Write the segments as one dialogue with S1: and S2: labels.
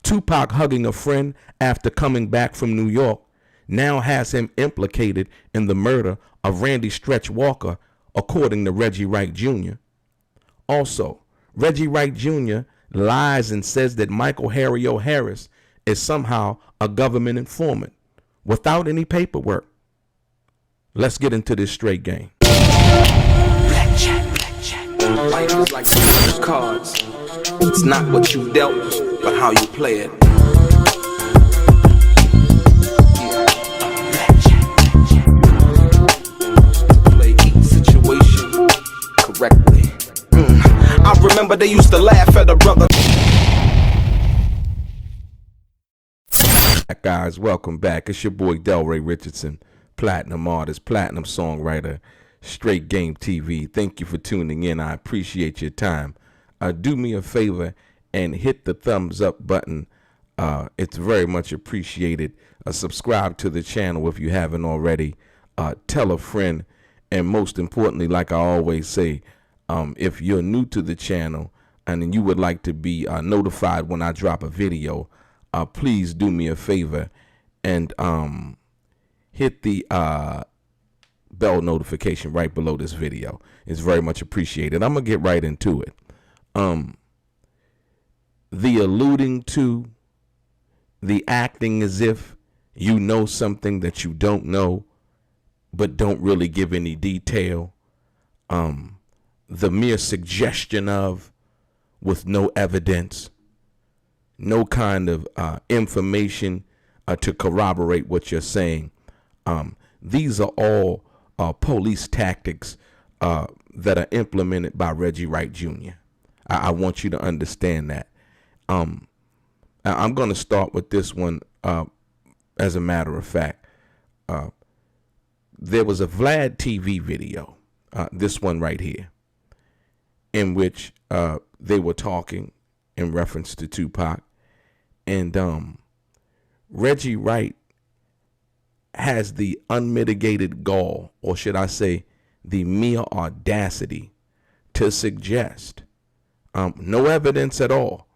S1: Tupac hugging a friend after coming back from New York now has him implicated in the murder of Randy Stretch Walker, according to Reggie Wright Jr. Also, Reggie Wright Jr. lies and says that Michael Harry O'Harris is somehow a government informant without any paperwork. Let's get into this straight game.
S2: Life is like those cards. It's not what you dealt, but how you play it. Play each situation correctly. I remember they used to laugh at a brother.
S1: Guys, welcome back. It's your boy DELRAY Richardson, platinum artist, platinum songwriter, Straight Game TV. Thank you for tuning in. I appreciate your time. Do me a favor and hit the thumbs up button. It's very much appreciated. Subscribe to the channel if you haven't already. Tell a friend. And most importantly, like I always say, if you're new to the channel and you would like to be notified when I drop a video, please do me a favor and hit the bell notification right below this video. It's very much appreciated. I'm gonna get right into it. The alluding to, the acting as if you know something that you don't know but don't really give any detail, the mere suggestion of, with no evidence, no kind of information to corroborate what you're saying. These are all police tactics that are implemented by Reggie Wright Jr. I want you to understand that. I'm going to start with this one. As a matter of fact, there was a Vlad TV video, this one right here, in which they were talking in reference to Tupac. And Reggie Wright has the unmitigated gall, or should I say the mere audacity, to suggest no evidence at all.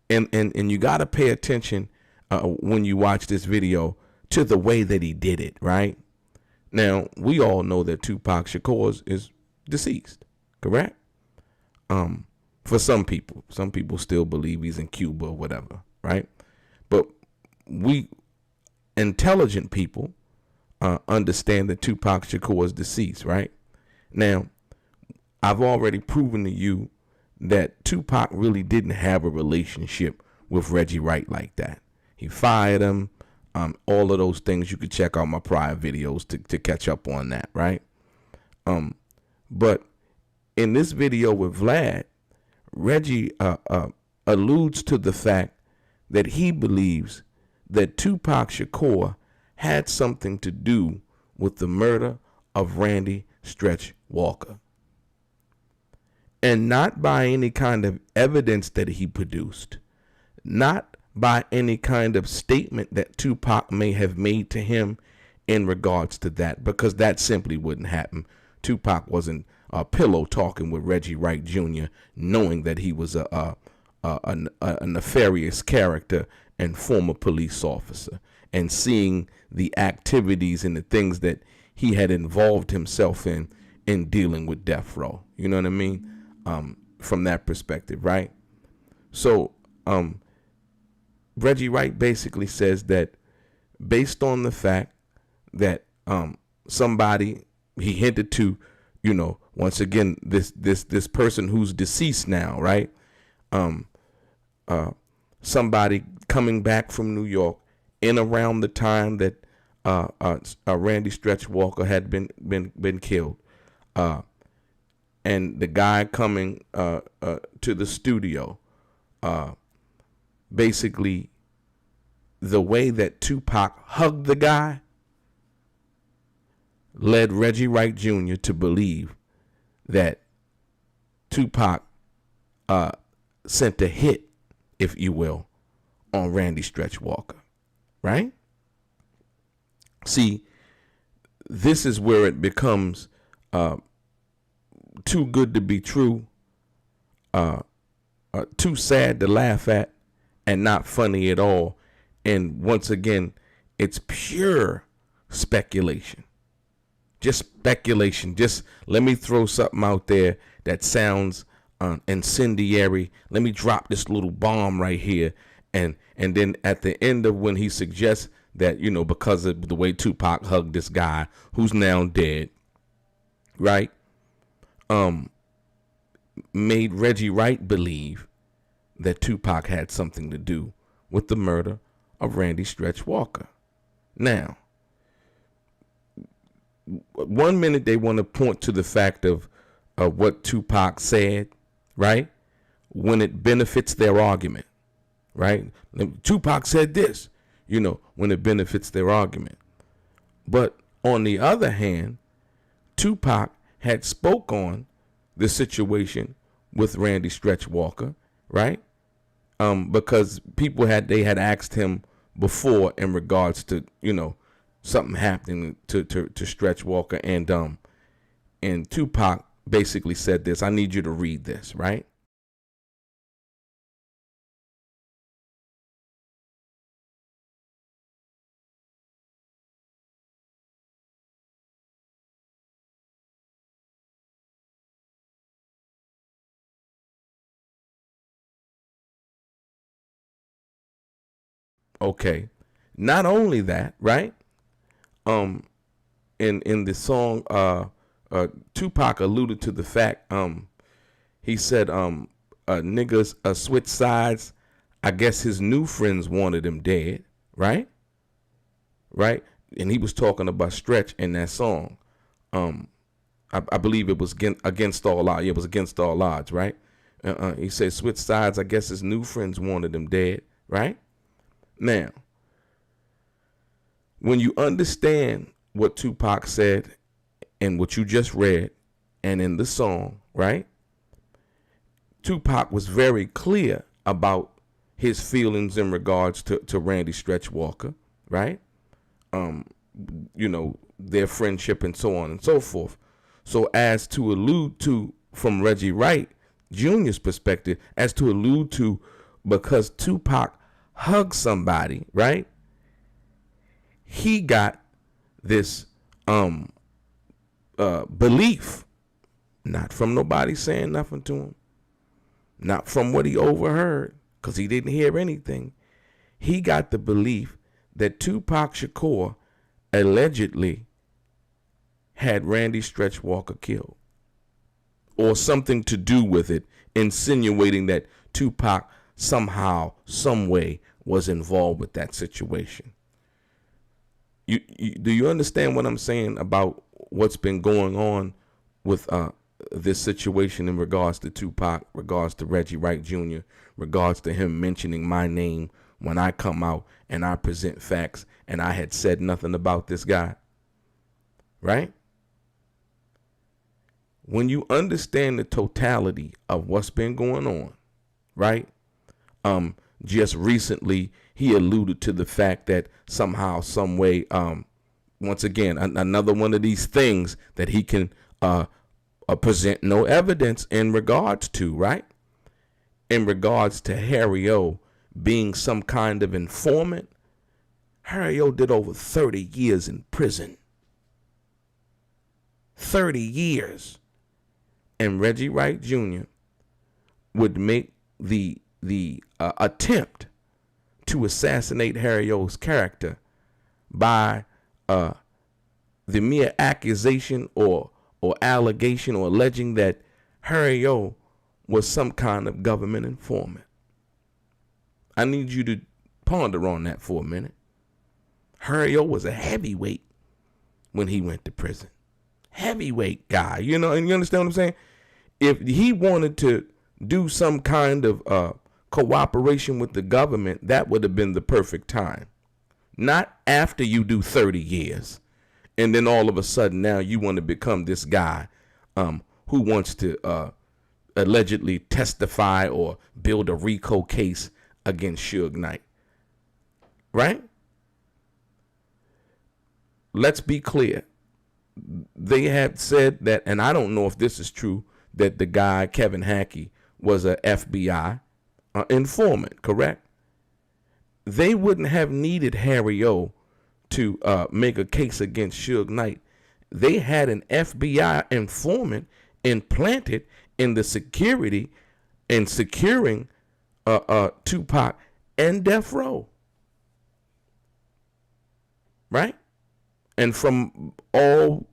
S1: And you got to pay attention when you watch this video to the way that he did it, right? Now, we all know that Tupac Shakur is deceased, correct? For some people still believe he's in Cuba or whatever, right? But we intelligent people understand that Tupac Shakur is deceased, right? Now, I've already proven to you that Tupac really didn't have a relationship with Reggie Wright like that. He fired him. All of those things, you could check out my prior videos to catch up on that, right? But in this video with Vlad, Reggie alludes to the fact that he believes that Tupac Shakur had something to do with the murder of Randy Stretch Walker. And not by any kind of evidence that he produced, not by any kind of statement that Tupac may have made to him in regards to that, because that simply wouldn't happen. Tupac wasn't pillow talking with Reggie Wright Jr., knowing that he was a nefarious character and former police officer, and seeing the activities and the things that he had involved himself in dealing with death row. You know what I mean? From that perspective, right? So Reggie Wright basically says that based on the fact that somebody, he hinted to, you know, once again, this person who's deceased now, right? Somebody coming back from New York in around the time that Randy Stretch Walker had been killed, and the guy coming to the studio, basically the way that Tupac hugged the guy led Reggie Wright Jr. to believe that Tupac sent a hit, if you will, on Randy Stretch Walker, right? See, this is where it becomes too good to be true, too sad to laugh at, and not funny at all. And once again, it's pure speculation. Just speculation. Just let me throw something out there that sounds incendiary. Let me drop this little bomb right here. And then at the end of when he suggests that, you know, because of the way Tupac hugged this guy who's now dead, right? Made Reggie Wright believe that Tupac had something to do with the murder of Randy Stretch Walker. Now, one minute they want to point to the fact of what Tupac said, right? When it benefits their argument, right? Tupac said this, you know, when it benefits their argument. But on the other hand, Tupac had spoke on the situation with Randy Stretch Walker, right? Because people had asked him before in regards to, you know, something happening to Stretch Walker, and Tupac basically said this. I need you to read this, right? Okay. Not only that, right? In the song, Tupac alluded to the fact, he said, niggas switch sides. I guess his new friends wanted him dead, right? Right? And he was talking about Stretch in that song. I believe it was against all odds. Yeah, it was against all odds, right? He said, switch sides. I guess his new friends wanted him dead, right? Now, when you understand what Tupac said and what you just read and in the song, right? Tupac was very clear about his feelings in regards to Randy Stretch Walker, right? You know, their friendship and so on and so forth. So as to allude to, from Reggie Wright Jr.'s perspective, as to allude to, because Tupac hugged somebody, right? He got this belief, not from nobody saying nothing to him, not from what he overheard, because he didn't hear anything. He got the belief that Tupac Shakur allegedly had Randy Stretch Walker killed, or something to do with it, insinuating that Tupac somehow, some way was involved with that situation. Do you understand what I'm saying about what's been going on with this situation in regards to Tupac, regards to Reggie Wright Jr., regards to him mentioning my name when I come out and I present facts and I had said nothing about this guy, right? When you understand the totality of what's been going on, right? Just recently, he alluded to the fact that somehow, some way, once again, another one of these things that he can present no evidence in regards to, right? In regards to Harry O being some kind of informant. Harry O did over 30 years in prison. 30 years. And Reggie Wright Jr. would make the attempt to assassinate Harry O's character by the mere accusation or allegation or alleging that Harry O was some kind of government informant. I need you to ponder on that for a minute. Harry O was a heavyweight when he went to prison. Heavyweight guy, you know, and you understand what I'm saying? If he wanted to do some kind of cooperation with the government, that would have been the perfect time. Not after you do 30 years and then all of a sudden now you want to become this guy who wants to allegedly testify or build a RICO case against Suge Knight. Right? Let's be clear. They had said that, and I don't know if this is true, that the guy, Kevin Hackey, was a FBI informant, correct? they wouldn't have needed Harry O to make a case against Suge Knight. They had an FBI informant implanted in the security and securing Tupac and Death Row. Right? And from all,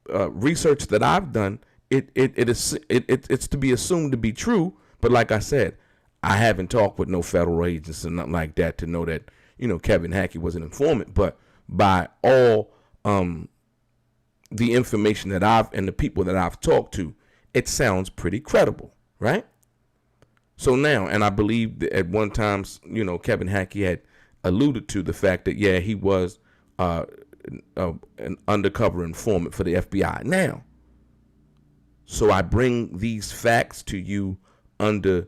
S1: research that I've done, it's to be assumed to be true. But like I said, I haven't talked with no federal agents or nothing like that to know that, Kevin Hackey was an informant. But by all the information that and the people that I've talked to, it sounds pretty credible, right? So now, and I believe that at one time, Kevin Hackey had alluded to the fact that, yeah, he was an undercover informant for the FBI. Now, so I bring these facts to you under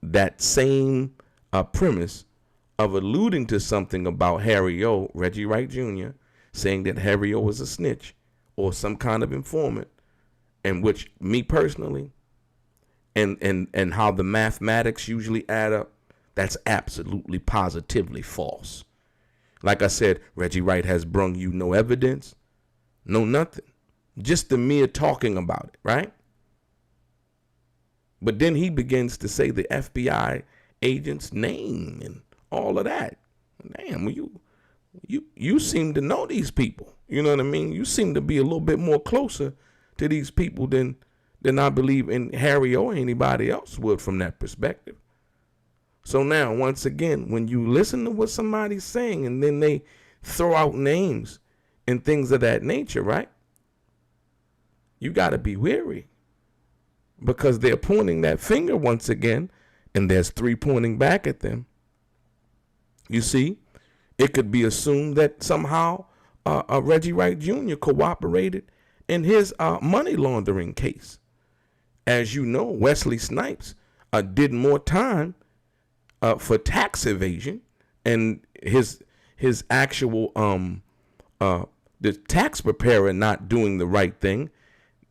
S1: that same premise of alluding to something about Harry O, Reggie Wright Jr., saying that Harry O was a snitch or some kind of informant, in which me personally, and how the mathematics usually add up, that's absolutely positively false. Like I said, Reggie Wright has brung you no evidence, no nothing, just the mere talking about it, right? But then he begins to say the FBI agent's name and all of that. Damn, you seem to know these people. You know what I mean? You seem to be a little bit more closer to these people than I believe in Harry or anybody else would from that perspective. So now, once again, when you listen to what somebody's saying and then they throw out names and things of that nature, right? You got to be wary, because they're pointing that finger once again, and there's three pointing back at them. You see, it could be assumed that somehow Reggie Wright Jr. cooperated in his money laundering case. As you know, Wesley Snipes did more time for tax evasion, and his actual the tax preparer not doing the right thing.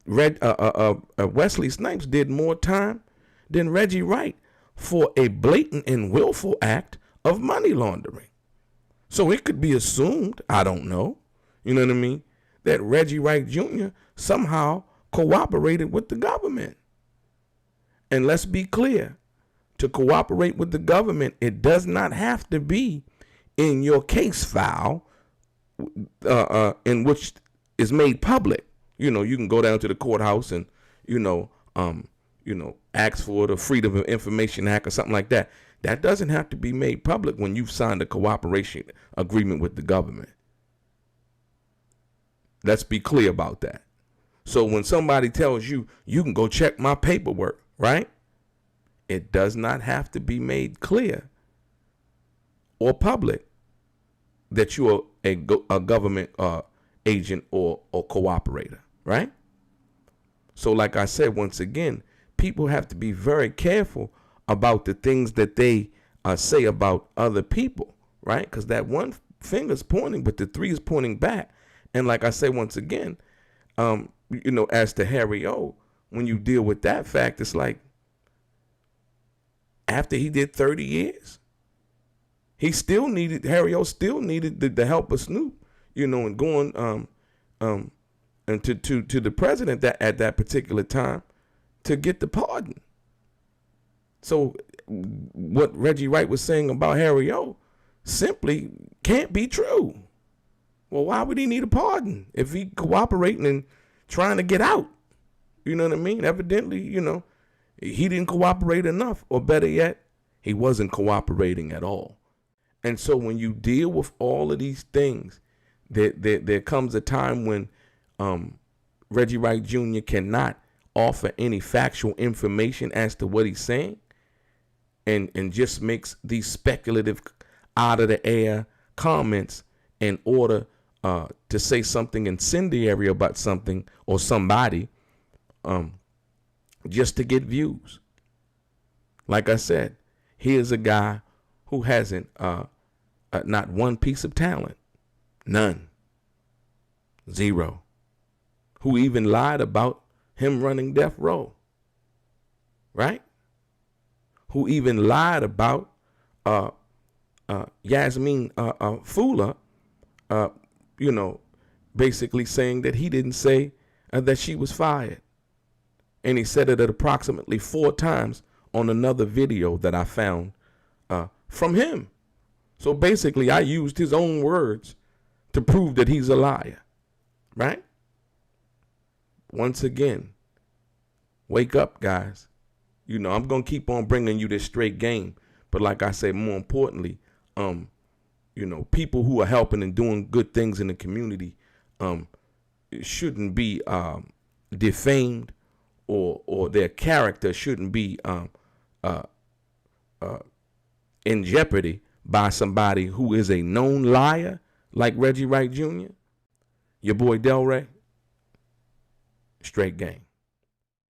S1: Wesley Snipes did more time than Reggie Wright for a blatant and willful act of money laundering. So it could be assumed, I don't know, you know what I mean, that Reggie Wright Jr. somehow cooperated with the government. And let's be clear, to cooperate with the government, it does not have to be in your case file in which is made public. You can go down to the courthouse and, ask for the Freedom of Information Act or something like that. That doesn't have to be made public when you've signed a cooperation agreement with the government. Let's be clear about that. So when somebody tells you, you can go check my paperwork, right? It does not have to be made clear or public that you are a government agent or cooperator, right? So like I said, once again, people have to be very careful about the things that they say about other people, right? Because that one finger's pointing, but the three is pointing back. And like I say, once again, as to Harry O, when you deal with that fact, it's like, after he did 30 years, Harry O still needed the help of Snoop, and going and to the president that at that particular time to get the pardon. So what Reggie Wright was saying about Harry O simply can't be true. Well, why would he need a pardon if he cooperating and trying to get out? You know what I mean? Evidently, he didn't cooperate enough, or better yet, he wasn't cooperating at all. And so when you deal with all of these things, there comes a time when Reggie Wright Jr. cannot offer any factual information as to what he's saying, and just makes these speculative, out of the air comments in order to say something incendiary about something or somebody, just to get views. Like I said, here's a guy who hasn't not one piece of talent, none, zero, who even lied about him running Death Row, right? who even lied about Yasmin Fula, basically saying that he didn't say that she was fired. And he said it at approximately 4 times on another video that I found from him. So basically, I used his own words to prove that he's a liar, right? Once again, wake up, guys. I'm going to keep on bringing you this straight game. But like I said, more importantly, people who are helping and doing good things in the community shouldn't be defamed, or their character shouldn't be in jeopardy by somebody who is a known liar like Reggie Wright Jr. Your boy DELRAY, straight game.